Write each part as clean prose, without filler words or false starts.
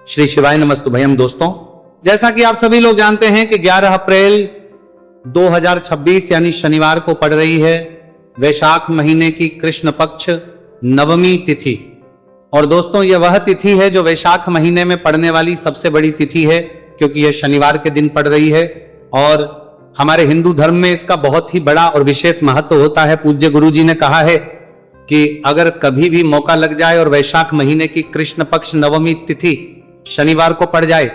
श्री शिवाय नमस्तुभयम। दोस्तों, जैसा कि आप सभी लोग जानते हैं कि 11 अप्रैल 2026 यानी शनिवार को पड़ रही है वैशाख महीने की कृष्ण पक्ष नवमी तिथि। और दोस्तों, यह वह तिथि है जो वैशाख महीने में पड़ने वाली सबसे बड़ी तिथि है, क्योंकि यह शनिवार के दिन पड़ रही है। और हमारे हिंदू धर्म में इसका बहुत ही बड़ा और विशेष महत्व होता है। पूज्य गुरु जी ने कहा है कि अगर कभी भी मौका लग जाए और वैशाख महीने की कृष्ण पक्ष नवमी तिथि शनिवार को पड़ जाए,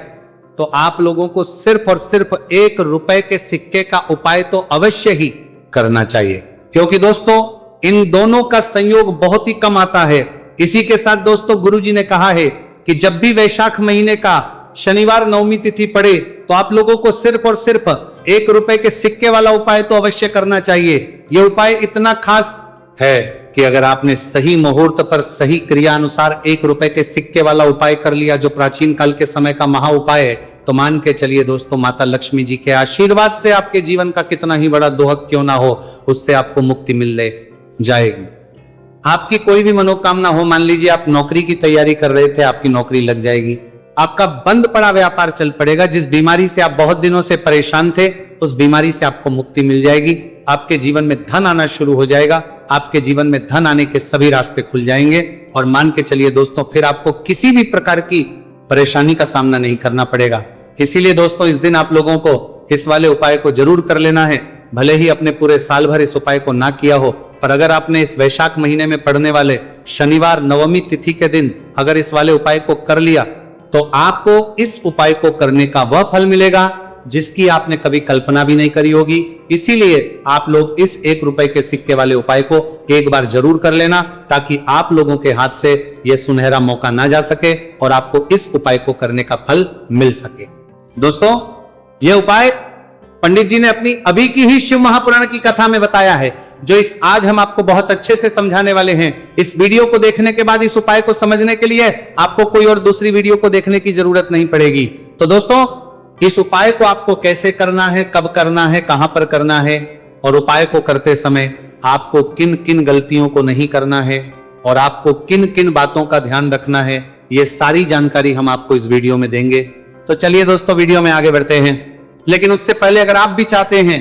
तो आप लोगों को सिर्फ और सिर्फ 1 रुपए के सिक्के का उपाय तो अवश्य ही करना चाहिए, क्योंकि दोस्तों इन दोनों का संयोग बहुत ही कम आता है। इसी के साथ दोस्तों, गुरु जी ने कहा है कि जब भी वैशाख महीने का शनिवार नवमी तिथि पड़े तो आप लोगों को सिर्फ और सिर्फ 1 रुपए के सिक्के वाला उपाय तो अवश्य करना चाहिए। यह उपाय इतना खास है कि अगर आपने सही मुहूर्त पर सही क्रिया अनुसार 1 रुपए के सिक्के वाला उपाय कर लिया, जो प्राचीन काल के समय का महा उपाय है, तो मान के चलिए दोस्तों, माता लक्ष्मी जी के आशीर्वाद से आपके जीवन का कितना ही बड़ा दोहक क्यों ना हो, उससे आपको मुक्ति मिलने जाएगी। आपकी कोई भी मनोकामना हो, मान लीजिए आप नौकरी की तैयारी कर रहे थे, आपकी नौकरी लग जाएगी। आपका बंद पड़ा व्यापार चल पड़ेगा। जिस बीमारी से आप बहुत दिनों से परेशान थे, उस बीमारी से आपको मुक्ति मिल जाएगी। आपके जीवन में धन आना शुरू हो जाएगा। आपके जीवन में धन आने के सभी रास्ते खुल जाएंगे। और मान के चलिए दोस्तों, फिर आपको किसी भी प्रकार की परेशानी का सामना नहीं करना पड़ेगा। इसीलिए दोस्तों, इस दिन आप लोगों को इस वाले उपाय को जरूर कर लेना है। भले ही अपने पूरे साल भर इस उपाय को ना किया हो, पर अगर आपने इस वैशाख महीने में पड़ने वाले शनिवार नवमी तिथि के दिन अगर इस वाले उपाय को कर लिया, तो आपको इस उपाय को करने का वह फल मिलेगा जिसकी आपने कभी कल्पना भी नहीं करी होगी। इसीलिए आप लोग इस 1 रुपए के सिक्के वाले उपाय को एक बार जरूर कर लेना, ताकि आप लोगों के हाथ से यह सुनहरा मौका ना जा सके और आपको इस उपाय को करने का फल मिल सके। दोस्तों, यह उपाय पंडित जी ने अपनी अभी की ही शिव महापुराण की कथा में बताया है, जो इस आज हम आपको बहुत अच्छे से समझाने वाले हैं। इस वीडियो को देखने के बाद इस उपाय को समझने के लिए आपको कोई और दूसरी वीडियो को देखने की जरूरत नहीं पड़ेगी। तो दोस्तों, इस उपाय को आपको कैसे करना है, कब करना है, कहां पर करना है, और उपाय को करते समय आपको किन किन गलतियों को नहीं करना है, और आपको किन किन बातों का ध्यान रखना है, ये सारी जानकारी हम आपको इस वीडियो में देंगे। तो चलिए दोस्तों, वीडियो में आगे बढ़ते हैं। लेकिन उससे पहले अगर आप भी चाहते हैं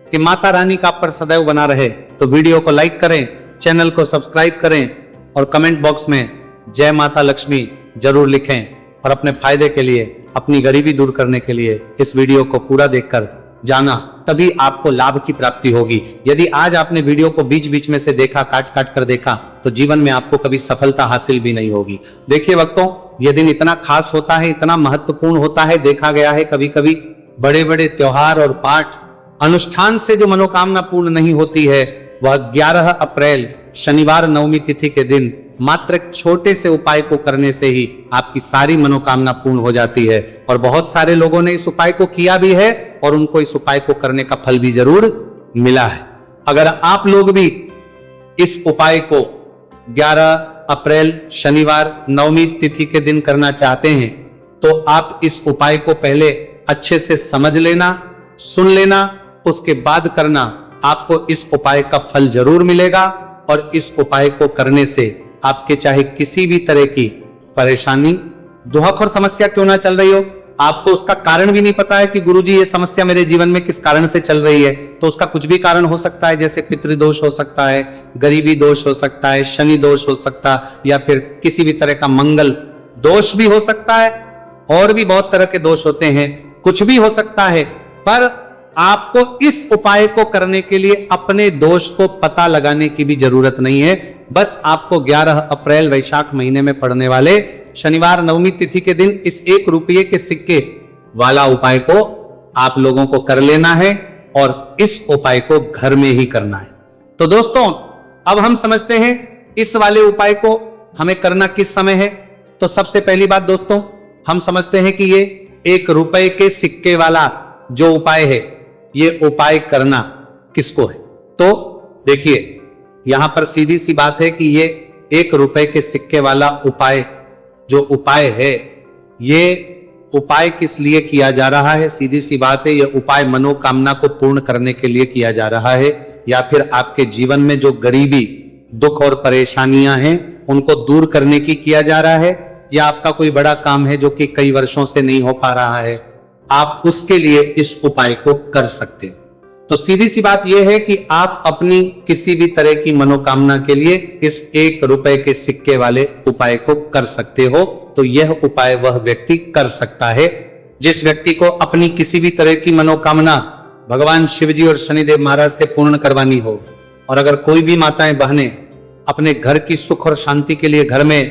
कि माता रानी का आप पर सदैव बना रहे, तो वीडियो को लाइक करें, चैनल को सब्सक्राइब करें और कमेंट बॉक्स में जय माता लक्ष्मी जरूर लिखें। और अपने फायदे के लिए, अपनी गरीबी दूर करने के लिए इस वीडियो को पूरा देखकर जाना, तभी आपको लाभ की प्राप्ति होगी। यदि आज आपने वीडियो को बीच बीच में से देखा, काट काट कर देखा, तो जीवन में आपको कभी सफलता हासिल भी नहीं होगी। देखिए वक्तों, यह दिन इतना खास होता है, इतना महत्वपूर्ण होता है। देखा गया है कभी कभी बड़े बड़े त्योहार और पाठ अनुष्ठान से जो मनोकामना पूर्ण नहीं होती है, वह 11 अप्रैल शनिवार नवमी तिथि के दिन मात्र एक छोटे से उपाय को करने से ही आपकी सारी मनोकामना पूर्ण हो जाती है। और बहुत सारे लोगों ने इस उपाय को किया भी है और उनको इस उपाय को करने का फल भी जरूर मिला है। अगर आप लोग भी इस उपाय को 11 अप्रैल शनिवार नवमी तिथि के दिन करना चाहते हैं, तो आप इस उपाय को पहले अच्छे से समझ लेना, सुन लेना, उसके बाद करना। आपको इस उपाय का फल जरूर मिलेगा। और इस उपाय को करने से आपके चाहे किसी भी तरह की परेशानी, दुख और समस्या क्यों ना चल रही हो, आपको उसका कारण भी नहीं पता है कि गुरुजी ये समस्या मेरे जीवन में किस कारण से चल रही है, तो उसका कुछ भी कारण हो सकता है। जैसे पितृदोष हो सकता है, गरीबी दोष हो सकता है, शनि दोष हो सकता है, या फिर किसी भी तरह का मंगल दोष भी हो सकता है, और भी बहुत तरह के दोष होते हैं, कुछ भी हो सकता है। पर आपको इस उपाय को करने के लिए अपने दोष को पता लगाने की भी जरूरत नहीं है। बस आपको 11 अप्रैल वैशाख महीने में पड़ने वाले शनिवार नवमी तिथि के दिन इस 1 रुपये के सिक्के वाला उपाय को आप लोगों को कर लेना है, और इस उपाय को घर में ही करना है। तो दोस्तों, अब हम समझते हैं इस वाले उपाय को हमें करना किस समय है। तो सबसे पहली बात दोस्तों, हम समझते हैं कि ये 1 रुपए के सिक्के वाला जो उपाय है, ये उपाय करना किसको है। तो देखिए, यहां पर सीधी सी बात है कि ये 1 रुपए के सिक्के वाला उपाय जो उपाय है, ये उपाय किस लिए किया जा रहा है। सीधी सी बात है, यह उपाय मनोकामना को पूर्ण करने के लिए किया जा रहा है, या फिर आपके जीवन में जो गरीबी, दुख और परेशानियां हैं, उनको दूर करने की किया जा रहा है, या आपका कोई बड़ा काम है जो कि कई वर्षों से नहीं हो पा रहा है, आप उसके लिए इस उपाय को कर सकते हैं। तो सीधी सी बात यह है कि आप अपनी किसी भी तरह की मनोकामना के लिए इस 1 रुपए के सिक्के वाले उपाय को कर सकते हो। तो यह उपाय वह व्यक्ति कर सकता है जिस व्यक्ति को अपनी किसी भी तरह की मनोकामना भगवान शिवजी और शनिदेव महाराज से पूर्ण करवानी हो। और अगर कोई भी माताएं बहनें अपने घर की सुख और शांति के लिए, घर में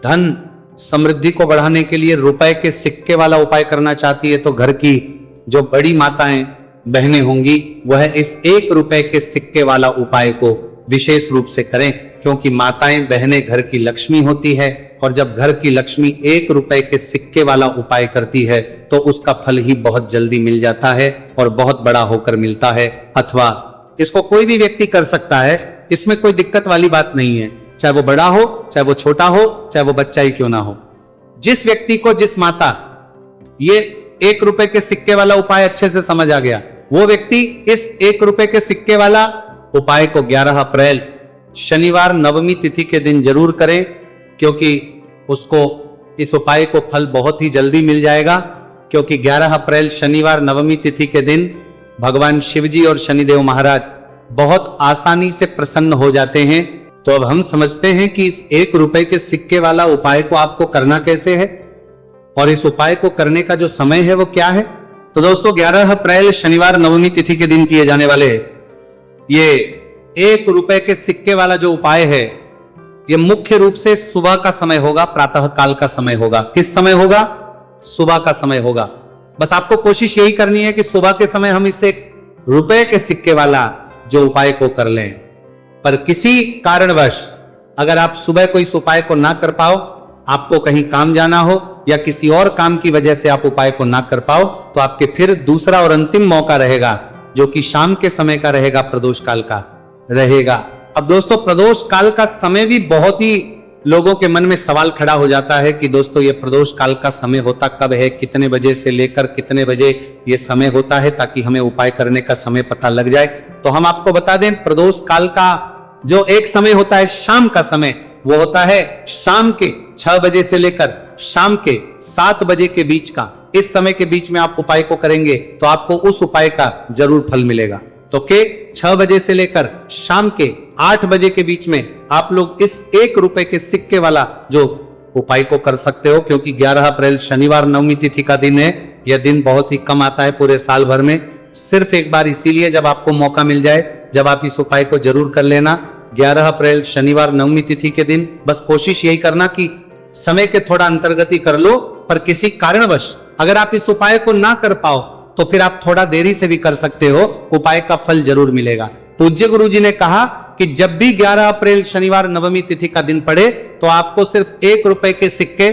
धन समृद्धि को बढ़ाने के लिए रुपए के सिक्के वाला उपाय करना चाहती है, तो घर की जो बड़ी माताएं बहनें होंगी वह इस 1 रुपए के सिक्के वाला उपाय को विशेष रूप से करें, क्योंकि माताएं बहनें घर की लक्ष्मी होती है। और जब घर की लक्ष्मी 1 रुपए के सिक्के वाला उपाय करती है तो उसका फल ही बहुत जल्दी मिल जाता है और बहुत बड़ा होकर मिलता है। अथवा इसको कोई भी व्यक्ति कर सकता है, इसमें कोई दिक्कत वाली बात नहीं है, चाहे वो बड़ा हो, चाहे वो छोटा हो, चाहे वो बच्चा ही क्यों ना हो। जिस व्यक्ति को, जिस माता ये 1 रुपए के सिक्के वाला उपाय अच्छे से समझ आ गया, वो व्यक्ति इस 1 रुपए के सिक्के वाला उपाय को 11 अप्रैल शनिवार नवमी तिथि के दिन जरूर करें, क्योंकि उसको इस उपाय को फल बहुत ही जल्दी मिल जाएगा। क्योंकि 11 अप्रैल शनिवार नवमी तिथि के दिन भगवान शिवजी और शनिदेव महाराज बहुत आसानी से प्रसन्न हो जाते हैं। तो अब हम समझते हैं कि इस 1 रुपए के सिक्के वाला उपाय को आपको करना कैसे है और इस उपाय को करने का जो समय है वो क्या है। तो दोस्तों 11 अप्रैल शनिवार नवमी तिथि के दिन किए जाने वाले ये 1 रुपए के सिक्के वाला जो उपाय है, ये मुख्य रूप से सुबह का समय होगा, प्रातः काल का समय होगा। किस समय होगा? सुबह का समय होगा। बस आपको कोशिश यही करनी है कि सुबह के समय हम इस 1 रुपए के सिक्के वाला जो उपाय को कर लें। पर किसी कारणवश अगर आप सुबह को इस उपाय को ना कर पाओ, आपको कहीं काम जाना हो या किसी और काम की वजह से आप उपाय को ना कर पाओ, तो आपके फिर दूसरा और अंतिम मौका रहेगा, जो कि शाम के समय का रहेगा, प्रदोष काल का रहेगा। अब दोस्तों प्रदोष काल का समय भी बहुत ही लोगों के मन में सवाल खड़ा हो जाता है कि दोस्तों ये प्रदोष काल का समय होता कब है, कितने बजे से लेकर कितने बजे ये समय होता है, ताकि हमें उपाय करने का समय पता लग जाए। तो हम आपको बता दें, प्रदोष काल का जो एक समय होता है शाम का समय, वो होता है शाम के 6 बजे से लेकर शाम के 7 बजे के बीच का। इस समय के बीच में आप उपाय को करेंगे तो आपको उस उपाय का जरूर फल मिलेगा। तो के 6 बजे से लेकर शाम के 8 बजे के बीच में आप लोग इस 1 रुपए के सिक्के वाला जो उपाय को कर सकते हो। क्योंकि 11 अप्रैल शनिवार नवमी तिथि का दिन है, यह दिन बहुत ही कम आता है पूरे साल भर में, सिर्फ एक बार इसीलिए जब आपको मौका मिल जाए, जब आप इस उपाय को जरूर कर लेना। 11 अप्रैल शनिवार नवमी तिथि के दिन बस कोशिश यही करना कि समय के थोड़ा अंतर्गति कर लो, पर किसी कारणवश अगर आप इस उपाय को ना कर पाओ तो फिर आप थोड़ा देरी से भी कर सकते हो, उपाय का फल जरूर मिलेगा। पूज्य गुरु जी ने कहा कि जब भी 11 अप्रैल शनिवार नवमी तिथि का दिन पड़े तो आपको सिर्फ 1 रुपए के सिक्के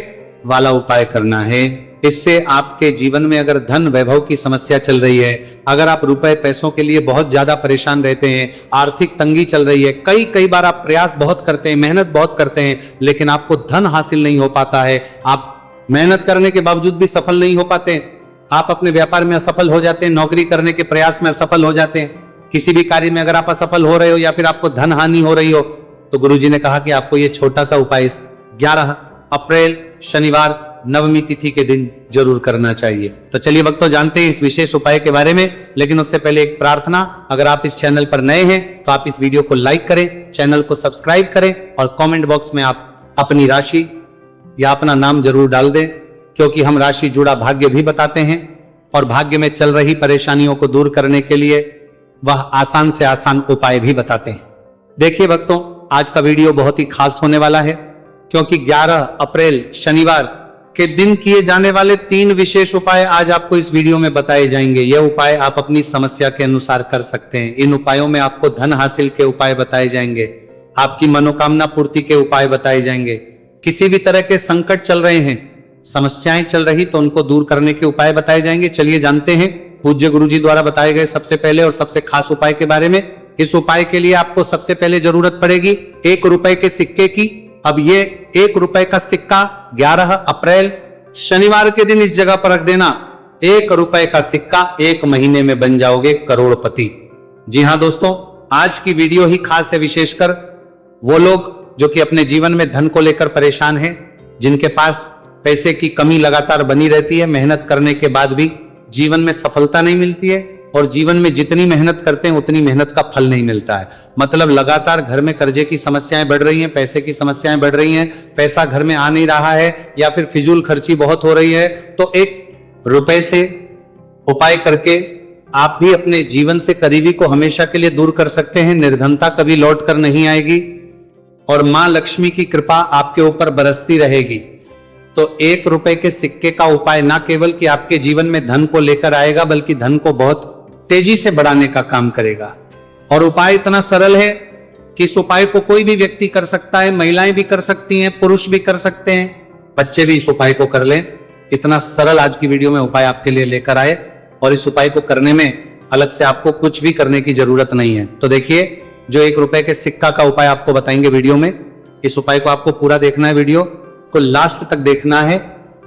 वाला उपाय करना है। इससे आपके जीवन में अगर धन वैभव की समस्या चल रही है, अगर आप रुपए पैसों के लिए बहुत ज्यादा परेशान रहते हैं, आर्थिक तंगी चल रही है, कई बार आप प्रयास बहुत करते हैं, मेहनत बहुत करते हैं, लेकिन आपको धन हासिल नहीं हो पाता है, आप मेहनत करने के बावजूद भी सफल नहीं हो पाते, आप अपने व्यापार में असफल हो जाते हैं, नौकरी करने के प्रयास में असफल हो जाते हैं, किसी भी कार्य में अगर आप असफल हो रहे हो या फिर आपको धन हानि हो रही हो, तो गुरुजी ने कहा कि आपको ये छोटा सा उपाय 11 अप्रैल शनिवार नवमी तिथि के दिन जरूर करना चाहिए। तो चलिए भक्तों जानते हैं इस विशेष उपाय के बारे में, लेकिन उससे पहले एक प्रार्थना, अगर आप इस चैनल पर नए हैं तो आप इस वीडियो को लाइक करें, चैनल को सब्सक्राइब करें और कमेंट बॉक्स में आप अपनी राशि या अपना नाम जरूर डाल दें, क्योंकि हम राशि जुड़ा भाग्य भी बताते हैं और भाग्य में चल रही परेशानियों को दूर करने के लिए वह आसान से आसान उपाय भी बताते हैं। देखिए भक्तों, आज का वीडियो बहुत ही खास होने वाला है, क्योंकि 11 अप्रैल शनिवार के दिन किए जाने वाले 3 विशेष उपाय आज आपको इस वीडियो में बताए जाएंगे। यह उपाय आप अपनी समस्या के अनुसार कर सकते हैं। इन उपायों में आपको धन हासिल के उपाय बताए जाएंगे, आपकी मनोकामना पूर्ति के उपाय बताए जाएंगे, किसी भी तरह के संकट चल रहे हैं, समस्याएं चल रही तो उनको दूर करने के उपाय बताए जाएंगे। चलिए जानते हैं पूज्य गुरुजी द्वारा बताए गए सबसे पहले और सबसे खास उपाय के बारे में। इस उपाय के लिए आपको सबसे पहले जरूरत पड़ेगी 1 रुपए के सिक्के की। अब ये 1 रुपए का सिक्का 11 अप्रैल शनिवार के दिन इस जगह पर रख देना। 1 रुपए का सिक्का 1 महीने में बन जाओगे करोड़पति। जी हाँ दोस्तों, आज की वीडियो ही खास है, विशेषकर वो लोग जो कि अपने जीवन में धन को लेकर परेशान हैं, जिनके पास पैसे की कमी लगातार बनी रहती है, मेहनत करने के बाद भी जीवन में सफलता नहीं मिलती है, और जीवन में जितनी मेहनत करते हैं उतनी मेहनत का फल नहीं मिलता है। मतलब लगातार घर में कर्जे की समस्याएं बढ़ रही हैं, पैसे की समस्याएं बढ़ रही हैं, पैसा घर में आ नहीं रहा है, या फिर फिजूल खर्ची बहुत हो रही है। तो एक रुपए से उपाय करके आप भी अपने जीवन से करीबी को हमेशा के लिए दूर कर सकते हैं। निर्धनता कभी लौट कर नहीं आएगी और मां लक्ष्मी की कृपा आपके ऊपर बरसती रहेगी। तो 1 रुपए के सिक्के का उपाय ना केवल कि आपके जीवन में धन को लेकर आएगा, बल्कि धन को बहुत तेजी से बढ़ाने का काम करेगा। और उपाय इतना सरल है कि इस उपाय को कोई भी व्यक्ति कर सकता है, महिलाएं भी कर सकती हैं, पुरुष भी कर सकते हैं, बच्चे भी इस उपाय को कर लें। इतना सरल आज की वीडियो में उपाय आपके लिए लेकर आए, और इस उपाय को करने में अलग से आपको कुछ भी करने की जरूरत नहीं है। तो देखिए, जो 1 रुपए के सिक्का का उपाय आपको बताएंगे वीडियो में, इस उपाय को आपको पूरा देखना है, वीडियो को लास्ट तक देखना है,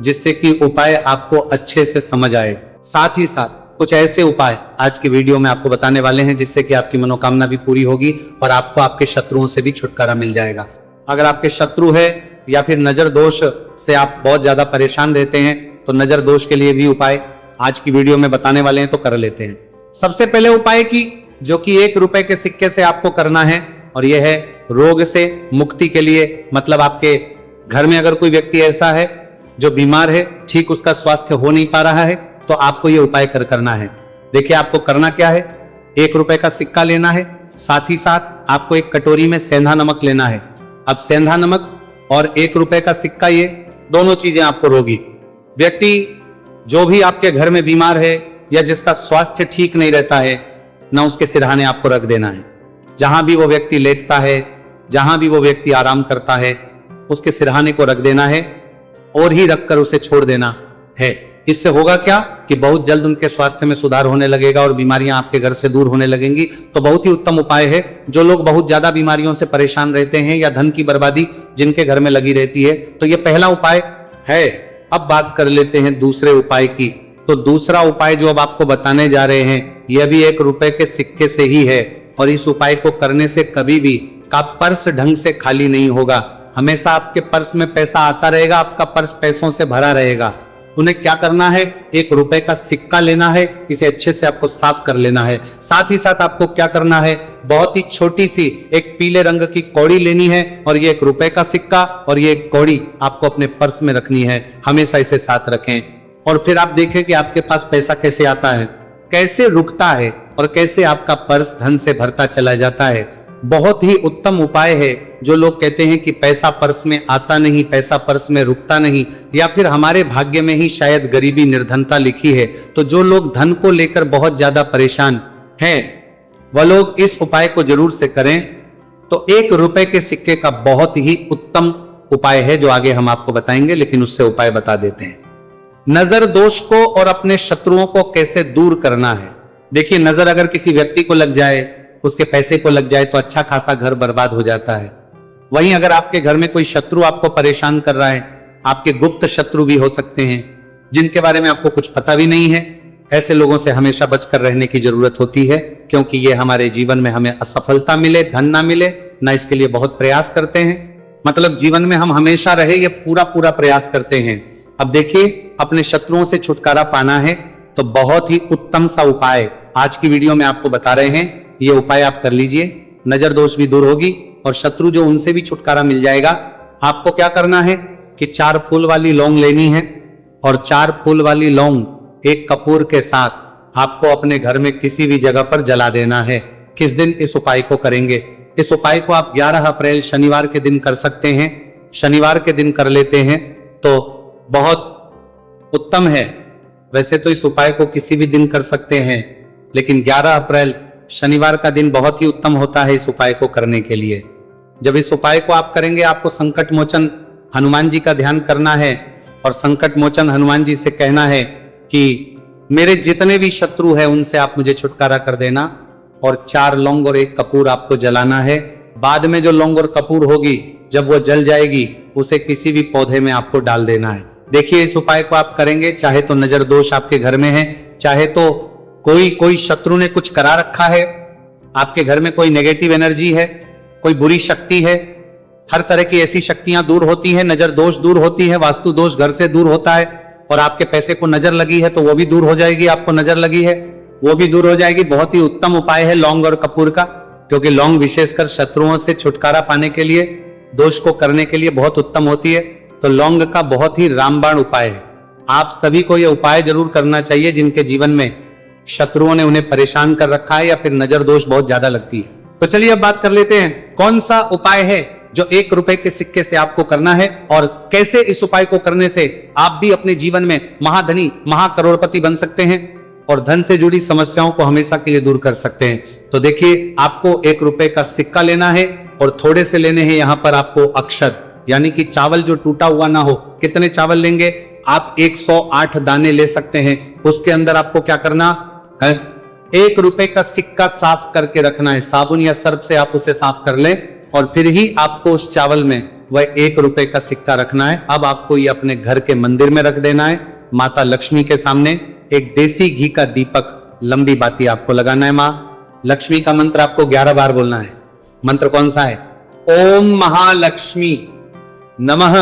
जिससे कि उपाय आपको अच्छे से समझ आए। साथ ही साथ कुछ ऐसे उपाय आज की वीडियो में आपको बताने वाले हैं जिससे कि आपकी मनोकामना भी पूरी होगी और आपको आपके शत्रुओं से भी छुटकारा मिल जाएगा। अगर आपके शत्रु है या फिर नजर दोष से आप बहुत ज्यादा परेशान रहते हैं, तो नजर दोष के लिए भी उपाय आज की वीडियो में बताने वाले हैं, तो कर लेते हैं। सबसे पहले उपाय की जो कि 1 रुपए के सिक्के से आपको करना है, और यह है रोग से मुक्ति के लिए। मतलब आपके घर में अगर कोई व्यक्ति ऐसा है जो बीमार है, ठीक उसका स्वास्थ्य हो नहीं पा रहा है, तो आपको यह उपाय करना है। देखिए आपको करना क्या है, 1 रुपए का सिक्का लेना है, साथ ही साथ आपको एक कटोरी में सेंधा नमक लेना है। अब सेंधा नमक और 1 रुपए का सिक्का, ये दोनों चीजें आपको रोगी व्यक्ति जो भी आपके घर में बीमार है या जिसका स्वास्थ्य ठीक नहीं रहता है ना, उसके सिरहाने आपको रख देना है। जहां भी वो व्यक्ति लेटता है, जहां भी वो व्यक्ति आराम करता है, उसके सिरहाने को रख देना है और ही रखकर उसे छोड़ देना है। इससे होगा क्या कि बहुत जल्द उनके स्वास्थ्य में सुधार होने लगेगा और बीमारियां आपके घर से दूर होने लगेंगी। तो बहुत ही उत्तम उपाय है। जो लोग बहुत ज्यादा बीमारियों से परेशान रहते हैं या धन की बर्बादी जिनके घर में लगी रहती है, तो यह पहला उपाय है। अब बात कर लेते हैं दूसरे उपाय की। तो दूसरा उपाय जो अब आपको बताने जा रहे हैं, यह भी 1 रुपए के सिक्के से ही है, और इस उपाय को करने से कभी भी का पर्स ढंग से खाली नहीं होगा। हमेशा आपके पर्स में पैसा आता रहेगा, आपका पर्स पैसों से भरा रहेगा। उन्हें क्या करना है, 1 रुपए का सिक्का लेना है, इसे अच्छे से आपको साफ कर लेना है। साथ ही साथ आपको क्या करना है, बहुत ही छोटी सी एक पीले रंग की कौड़ी लेनी है, और ये 1 रुपए का सिक्का और ये एक कौड़ी आपको अपने पर्स में रखनी है। हमेशा इसे साथ रखें, और फिर आप देखें कि आपके पास पैसा कैसे आता है, कैसे रुकता है, और कैसे आपका पर्स धन से भरता चला जाता है। बहुत ही उत्तम उपाय है। जो लोग कहते हैं कि पैसा पर्स में आता नहीं, पैसा पर्स में रुकता नहीं, या फिर हमारे भाग्य में ही शायद गरीबी निर्धनता लिखी है, तो जो लोग धन को लेकर बहुत ज्यादा परेशान हैं, वह लोग इस उपाय को जरूर से करें। तो 1 रुपए के सिक्के का बहुत ही उत्तम उपाय है जो आगे हम आपको बताएंगे, लेकिन उससे उपाय बता देते हैं। नजर दोष को और अपने शत्रुओं को कैसे दूर करना है। देखिए, नजर अगर किसी व्यक्ति को लग जाए, उसके पैसे को लग जाए, तो अच्छा खासा घर बर्बाद हो जाता है। वहीं अगर आपके घर में कोई शत्रु आपको परेशान कर रहा है, आपके गुप्त शत्रु भी हो सकते हैं जिनके बारे में आपको कुछ पता भी नहीं है, ऐसे लोगों से हमेशा बचकर रहने की जरूरत होती है, क्योंकि ये हमारे जीवन में हमें असफलता मिले, धन ना मिले ना, इसके लिए बहुत प्रयास करते हैं। मतलब जीवन में हम हमेशा रहे, ये पूरा प्रयास करते हैं। अब देखिए, अपने शत्रुओं से छुटकारा पाना है तो बहुत ही उत्तम सा उपाय आज की वीडियो में आपको बता रहे हैं। ये उपाय आप कर लीजिए, नजर दोष भी दूर होगी और शत्रु जो उनसे भी छुटकारा मिल जाएगा। आपको क्या करना है कि 4 फूल वाली लौंग लेनी है, और 4 फूल वाली लौंग एक कपूर के साथ आपको अपने घर में किसी भी जगह पर जला देना है। किस दिन इस उपाय को करेंगे? इस उपाय को आप 11 अप्रैल शनिवार के दिन कर सकते हैं। शनिवार के दिन कर लेते हैं तो बहुत उत्तम है। वैसे तो इस उपाय को किसी भी दिन कर सकते हैं, लेकिन 11 अप्रैल शनिवार का दिन बहुत ही उत्तम होता है इस उपाय को करने के लिए। जब इस उपाय को आप करेंगे, आपको संकट मोचन हनुमान जी का ध्यान करना है, और संकट मोचन हनुमान जी से कहना है कि मेरे जितने भी शत्रु हैं उनसे आप मुझे छुटकारा कर देना, और 4 लौंग और 1 कपूर आपको जलाना है। बाद में जो लौंग और कपूर होगी, जब वो जल जाएगी, उसे किसी भी पौधे में आपको डाल देना है। देखिए, इस उपाय को आप करेंगे, चाहे तो नजर दोष आपके घर में है, चाहे तो कोई शत्रु ने कुछ करा रखा है, आपके घर में कोई नेगेटिव एनर्जी है, कोई बुरी शक्ति है, हर तरह की ऐसी शक्तियां दूर होती है, नजर दोष दूर होती है, वास्तु दोष घर से दूर होता है, और आपके पैसे को नजर लगी है तो वो भी दूर हो जाएगी, आपको नजर लगी है वो भी दूर हो जाएगी। बहुत ही उत्तम उपाय है लौंग और कपूर का, क्योंकि लौंग विशेषकर शत्रुओं से छुटकारा पाने के लिए, दोष को करने के लिए बहुत उत्तम होती है। तो लौंग का बहुत ही रामबाण उपाय है। आप सभी को यह उपाय जरूर करना चाहिए जिनके जीवन में शत्रुओं ने उन्हें परेशान कर रखा है या फिर नजर दोष बहुत ज्यादा लगती है। तो चलिए अब बात कर लेते हैं कौन सा उपाय है जो 1 रुपए के सिक्के से आपको करना है, और कैसे इस उपाय को करने से आप भी अपने जीवन में महाधनी महाकरोड़पति बन सकते हैं और धन से जुड़ी समस्याओं को हमेशा के लिए दूर कर सकते हैं। तो देखिए, आपको 1 रुपए का सिक्का लेना है और थोड़े से लेने हैं यहाँ पर आपको अक्षत, यानी कि चावल जो टूटा हुआ ना हो। कितने चावल लेंगे आप? 108 दाने ले सकते हैं। उसके अंदर आपको क्या करना है? 1 रुपए का सिक्का साफ करके रखना है, साबुन या सर्फ से आप उसे साफ कर लें, और फिर ही आपको उस चावल में वह 1 रुपए का सिक्का रखना है। अब आपको ये अपने घर के मंदिर में रख देना है, माता लक्ष्मी के सामने। एक देसी घी का दीपक लंबी बाती आपको लगाना है। मां लक्ष्मी का मंत्र आपको 11 बार बोलना है। मंत्र कौन सा है? ओम महालक्ष्मी नमः।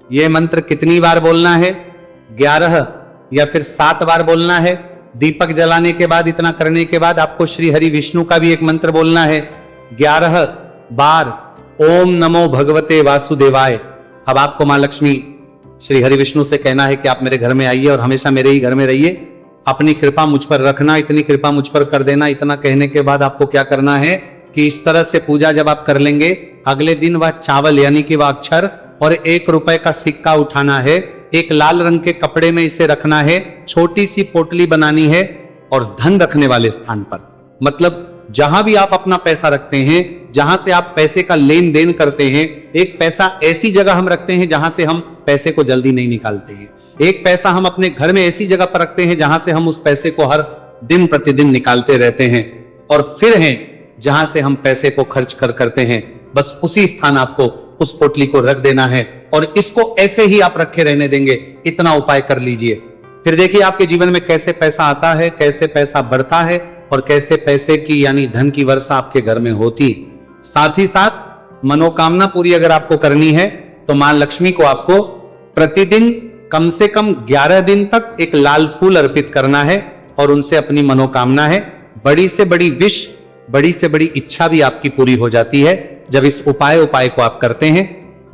यह मंत्र कितनी बार बोलना है? 11 या फिर 7 बार बोलना है। दीपक जलाने के बाद, इतना करने के बाद आपको श्री हरि विष्णु का भी एक मंत्र बोलना है 11 बार। ओम नमो भगवते वासुदेवाय। अब आपको मां लक्ष्मी श्री हरि विष्णु से कहना है कि आप मेरे घर में आइए और हमेशा मेरे ही घर में रहिए, अपनी कृपा मुझ पर रखना, इतनी कृपा मुझ पर कर देना। इतना कहने के बाद आपको क्या करना है कि इस तरह से पूजा जब आप कर लेंगे, अगले दिन वह चावल यानी कि वह अक्षर और 1 रुपए का सिक्का उठाना है, एक लाल रंग के कपड़े में इसे रखना है, छोटी सी पोटली बनानी है और धन रखने वाले स्थान पर, मतलब जहां भी आप अपना पैसा रखते हैं, जहां से आप पैसे का लेन देन करते हैं, एक पैसा ऐसी जगह हम रखते हैं जहां से हम पैसे को जल्दी नहीं निकालते हैं। एक पैसा हम अपने घर में ऐसी जगह पर रखते हैं जहां से हम उस पैसे को हर दिन प्रतिदिन निकालते रहते हैं, और फिर है जहां से हम पैसे को खर्च करते हैं। बस उसी स्थान आपको उस पोटली को रख देना है और इसको ऐसे ही आप रखे रहने देंगे। इतना उपाय कर लीजिए, फिर देखिए आपके जीवन में कैसे पैसा आता है, कैसे पैसा बढ़ता है और कैसे पैसे की यानी धन की वर्षा आपके घर में होती है। साथ ही साथ मनोकामना पूरी अगर आपको करनी है तो मां लक्ष्मी को आपको प्रतिदिन कम से कम 11 दिन तक एक लाल फूल अर्पित करना है और उनसे अपनी मनोकामना है, बड़ी से बड़ी विश, बड़ी से बड़ी इच्छा भी आपकी पूरी हो जाती है जब इस उपाय को आप करते हैं।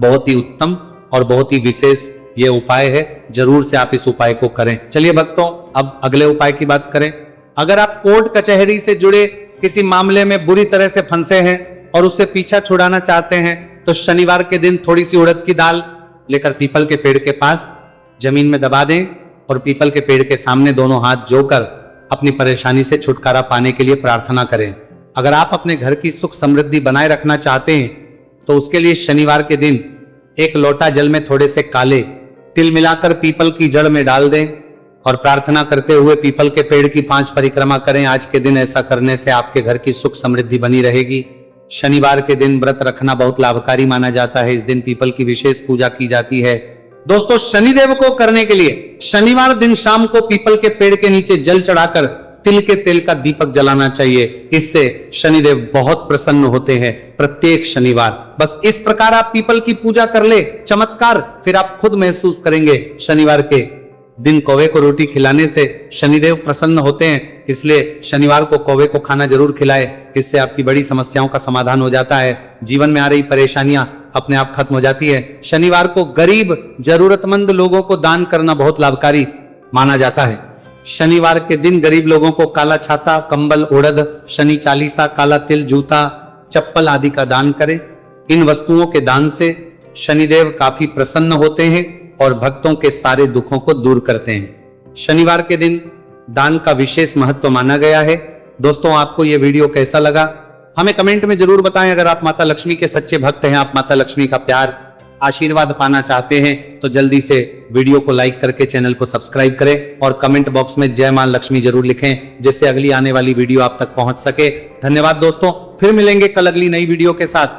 बहुत ही उत्तम और बहुत ही विशेष ये उपाय है, जरूर से आप इस उपाय को करें। चलिए भक्तों, अब अगले उपाय की बात करें। अगर आप कोर्ट कचहरी से जुड़े किसी मामले में बुरी तरह से फंसे हैं और उससे पीछा छुड़ाना चाहते हैं, तो शनिवार के दिन थोड़ी सी उड़द की दाल लेकर पीपल के पेड़ के पास जमीन में दबा दें और पीपल के पेड़ के सामने दोनों हाथ जोड़कर अपनी परेशानी से छुटकारा पाने के लिए प्रार्थना करें। अगर आप अपने घर की सुख समृद्धि बनाए रखना चाहते हैं तो उसके लिए शनिवार के दिन 1 लोटा जल में थोड़े से काले तिल मिलाकर पीपल की जड़ में डाल दें और प्रार्थना करते हुए पीपल के पेड़ की 5 परिक्रमा करें। आज के दिन ऐसा करने से आपके घर की सुख समृद्धि बनी रहेगी। शनिवार के दिन व्रत रखना बहुत लाभकारी माना जाता है। इस दिन पीपल की विशेष पूजा की जाती है। दोस्तों, शनिदेव को करने के लिए शनिवार दिन शाम को पीपल के पेड़ के नीचे जल चढ़ाकर तिल के तेल का दीपक जलाना चाहिए। इससे शनिदेव बहुत प्रसन्न होते हैं प्रत्येक शनिवार। बस इस प्रकार आप पीपल की पूजा कर ले, चमत्कार फिर आप खुद महसूस करेंगे। शनिवार के दिन कौवे को रोटी खिलाने से शनिदेव प्रसन्न होते हैं, इसलिए शनिवार को कौवे को खाना जरूर खिलाए। इससे आपकी बड़ी समस्याओं का समाधान हो जाता है, जीवन में आ रही परेशानियां अपने आप खत्म हो जाती है। शनिवार को गरीब जरूरतमंद लोगों को दान करना बहुत लाभकारी माना जाता है। शनिवार के दिन गरीब लोगों को काला छाता, कंबल, उड़द, शनि चालीसा, काला तिल, जूता, चप्पल आदि का दान करें। इन वस्तुओं के दान से शनिदेव काफी प्रसन्न होते हैं और भक्तों के सारे दुखों को दूर करते हैं। शनिवार के दिन दान का विशेष महत्व माना गया है। दोस्तों, आपको यह वीडियो कैसा लगा हमें कमेंट में जरूर बताएं। अगर आप माता लक्ष्मी के सच्चे भक्त हैं, आप माता लक्ष्मी का प्यार आशीर्वाद पाना चाहते हैं, तो जल्दी से वीडियो को लाइक करके चैनल को सब्सक्राइब करें और कमेंट बॉक्स में जय मां लक्ष्मी जरूर लिखें, जिससे अगली आने वाली वीडियो आप तक पहुंच सके। धन्यवाद दोस्तों, फिर मिलेंगे कल अगली नई वीडियो के साथ।